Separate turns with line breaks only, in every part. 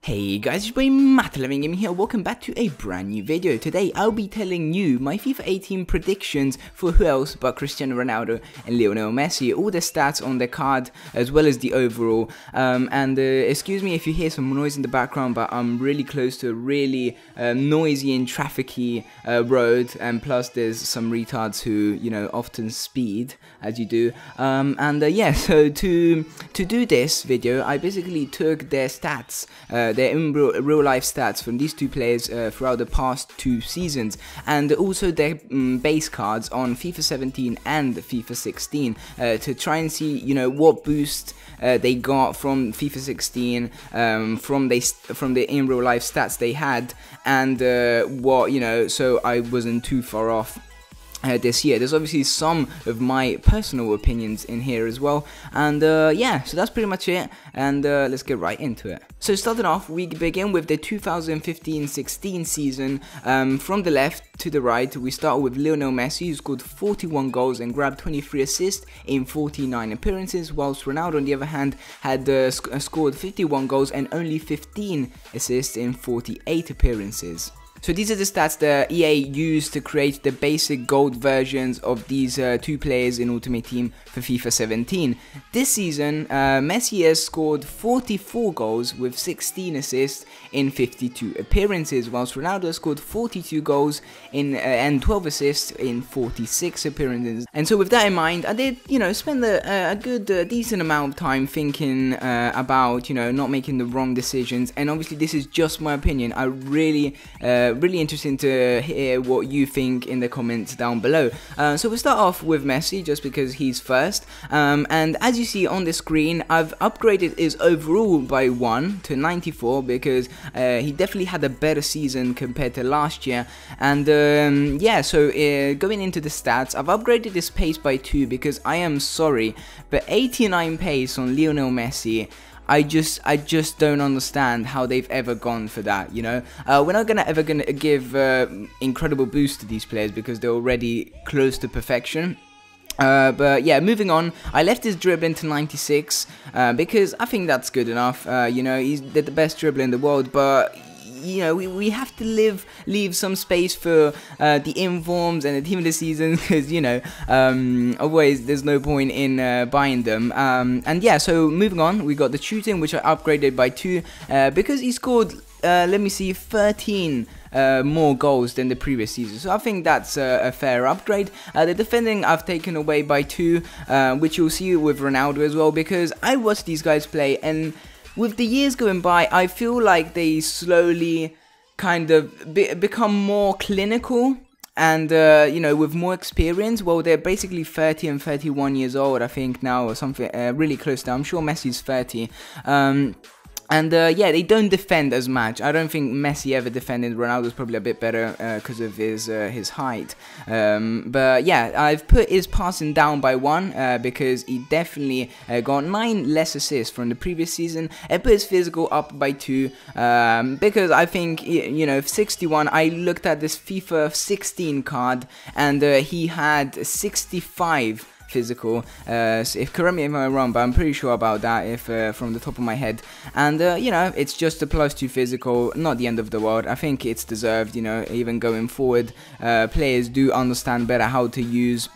Hey guys, it's your boy MADRID here. Welcome back to a brand new video. Today I'll be telling you my FIFA 18 predictions for who else but Cristiano Ronaldo and Lionel Messi, all the stats on the card as well as the overall. Excuse me if you hear some noise in the background, but I'm really close to a really noisy and trafficy road, and plus there's some retards who often speed as you do. So to do this video, I basically took their stats. Their real life stats from these two players throughout the past two seasons, and also their base cards on FIFA 17 and FIFA 16 to try and see what boost they got from FIFA 16 from the in real life stats they had, and so I wasn't too far off this year. There's obviously some of my personal opinions in here as well, and so that's pretty much it, and let's get right into it. So starting off, we begin with the 2015-16 season. From the left to the right, we start with Lionel Messi, who scored 41 goals and grabbed 23 assists in 49 appearances, whilst Ronaldo on the other hand had scored 51 goals and only 15 assists in 48 appearances. So these are the stats that EA used to create the basic gold versions of these two players in Ultimate Team for FIFA 17. This season, Messi has scored 44 goals with 16 assists in 52 appearances, whilst Ronaldo has scored 42 goals and 12 assists in 46 appearances. And so with that in mind, I did, spend a good, decent amount of time thinking about, not making the wrong decisions. And obviously this is just my opinion. I really interesting to hear what you think in the comments down below. So we'll start off with Messi just because he's first, and as you see on the screen, I've upgraded his overall by 1 to 94 because he definitely had a better season compared to last year. And going into the stats, I've upgraded his pace by 2 because I am sorry, but 89 pace on Lionel Messi, I just don't understand how they've ever gone for that, We're not ever gonna give incredible boost to these players because they're already close to perfection. But yeah, moving on, I left his dribbling to 96 because I think that's good enough. He's the best dribbler in the world, but we have to leave some space for the informs and the team of the season, because otherwise there's no point in buying them. So moving on, we got the shooting, which I upgraded by 2 because he scored 13 more goals than the previous season, so I think that's a fair upgrade. The defending I've taken away by 2, which you'll see with Ronaldo as well, because I watched these guys play, and with the years going by, I feel like they slowly kind of become more clinical and, with more experience. Well, they're basically 30 and 31 years old, I think, now, or something, really close to. I'm sure Messi's 30. They don't defend as much. I don't think Messi ever defended. Ronaldo's probably a bit better because of his height. I've put his passing down by 1 because he definitely got 9 less assists from the previous season. I put his physical up by 2 because I think, 61, I looked at this FIFA 16 card and he had 65 physical. Correct me if I'm wrong, but I'm pretty sure about that if from the top of my head. And it's just a +2 physical, not the end of the world. I think it's deserved. Even going forward, players do understand better how to use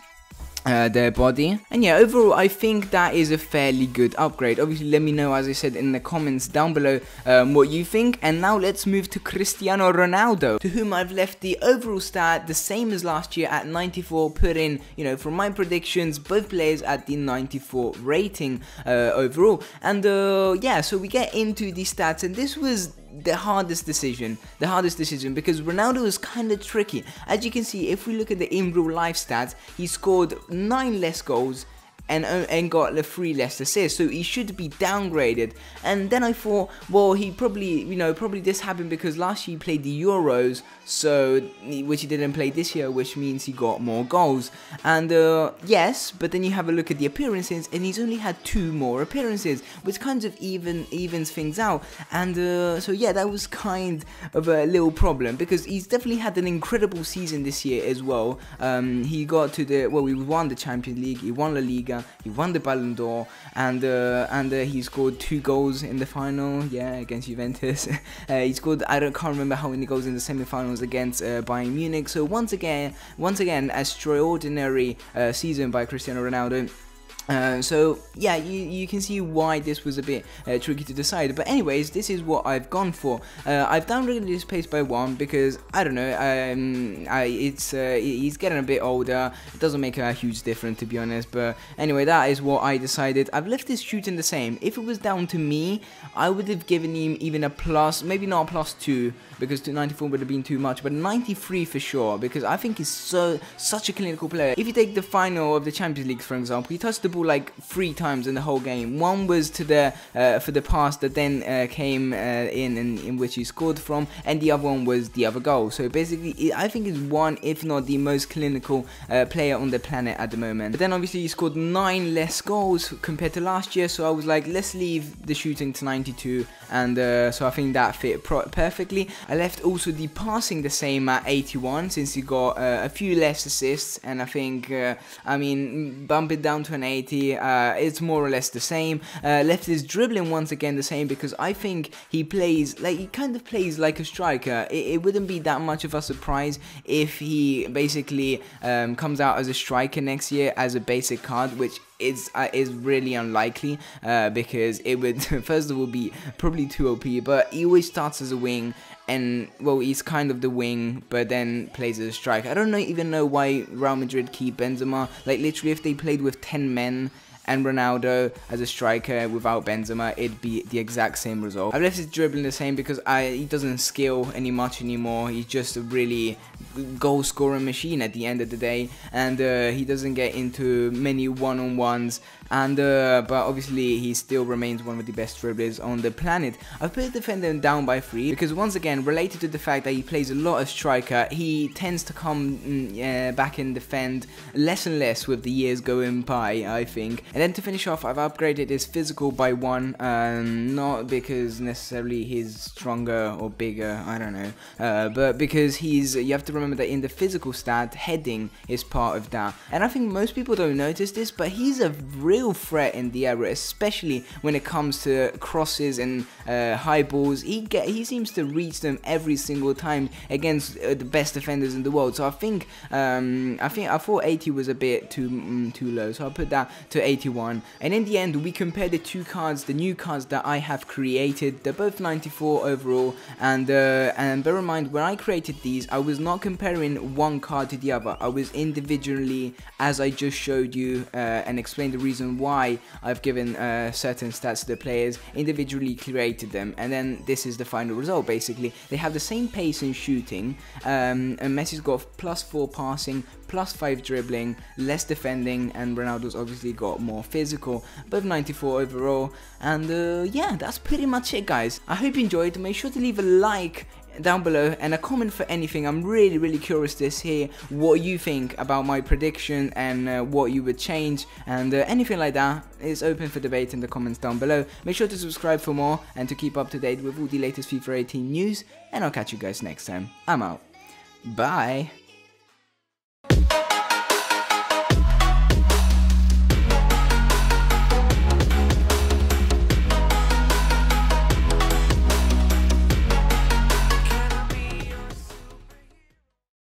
their body. And yeah, overall I think that is a fairly good upgrade. Obviously let me know, as I said, in the comments down below what you think. And now let's move to Cristiano Ronaldo, to whom I've left the overall stat the same as last year at 94, put in, from my predictions, both players at the 94 rating overall. And so we get into the stats, and this was the hardest decision because Ronaldo is kind of tricky. As you can see, if we look at the in real life stats, he scored 9 less goals and got the 3 less assists, so he should be downgraded. And then I thought, well, he probably, probably this happened because last year he played the Euros, which he didn't play this year, which means he got more goals. And yes, but then you have a look at the appearances, and he's only had 2 more appearances, which kind of evens things out. And that was kind of a little problem because he's definitely had an incredible season this year as well. He got to we won the Champions League, he won La Liga, Liga, he won the Ballon d'Or, and he scored 2 goals in the final, against Juventus. He scored, can't remember how many goals in the semi-finals against Bayern Munich. So once again, extraordinary season by Cristiano Ronaldo. So yeah, you can see why this was a bit tricky to decide. But anyways, this is what I've gone for. I've downgraded his pace by 1 because I don't know. He's getting a bit older. It doesn't make a huge difference, to be honest. But anyway, that is what I decided. I've left his shooting the same. If it was down to me, I would have given him even a plus, maybe not a +2 because 94 would have been too much, but 93 for sure, because I think he's such a clinical player. If you take the final of the Champions League, for example, he touched the ball like 3 times in the whole game. One was to the for the pass that then came in which he scored from, and the other one was the other goal. So basically, I think he's one, if not the most clinical player on the planet at the moment. But then obviously he scored 9 less goals compared to last year, so I was like, let's leave the shooting to 92, and so I think that fit perfectly. I left also the passing the same at 81, since he got a few less assists, and I think, I mean, bump it down to an 80, it's more or less the same. Left his dribbling once again the same, because I think he kind of plays like a striker. It wouldn't be that much of a surprise if he basically comes out as a striker next year as a basic card, which is really unlikely, because it would first of all be probably too OP, but he always starts as a wing, and well, he's kind of the wing but then plays as a striker. I don't even know why Real Madrid keep Benzema. Like literally, if they played with 10 men and Ronaldo as a striker without Benzema, it'd be the exact same result. I've left his dribbling the same because he doesn't skill much anymore. He's just a really goal scoring machine at the end of the day, and he doesn't get into many one-on-ones, and but obviously he still remains one of the best dribblers on the planet. I've put the defender down by 3 because, once again, related to the fact that he plays a lot of striker, he tends to come back and defend less and less with the years going by, I think. And then to finish off, I've upgraded his physical by 1, not because necessarily he's stronger or bigger, I don't know, but because you have to remember that in the physical stat, heading is part of that. And I think most people don't notice this, but he's a real threat in the area, especially when it comes to crosses and high balls. He seems to reach them every single time against the best defenders in the world. So I thought 80 was a bit too low, so I'll put that to 81. And in the end, we compared the 2 cards, the new cards that I have created. They're both 94 overall, and bear in mind, when I created these, I was not comparing one card to the other. I was individually, as I just showed you and explained the reason why I've given certain stats to the players, individually created them, and then this is the final result. Basically, they have the same pace in shooting, and Messi's got +4 passing, +5 dribbling, less defending, and Ronaldo's obviously got more physical, both 94 overall. And yeah, that's pretty much it, guys. I hope you enjoyed. Make sure to leave a like down below and a comment for anything. I'm really curious to hear what you think about my prediction and what you would change, and anything like that is open for debate in the comments down below. Make sure to subscribe for more and to keep up to date with all the latest FIFA 18 news, and I'll catch you guys next time. I'm out. Bye.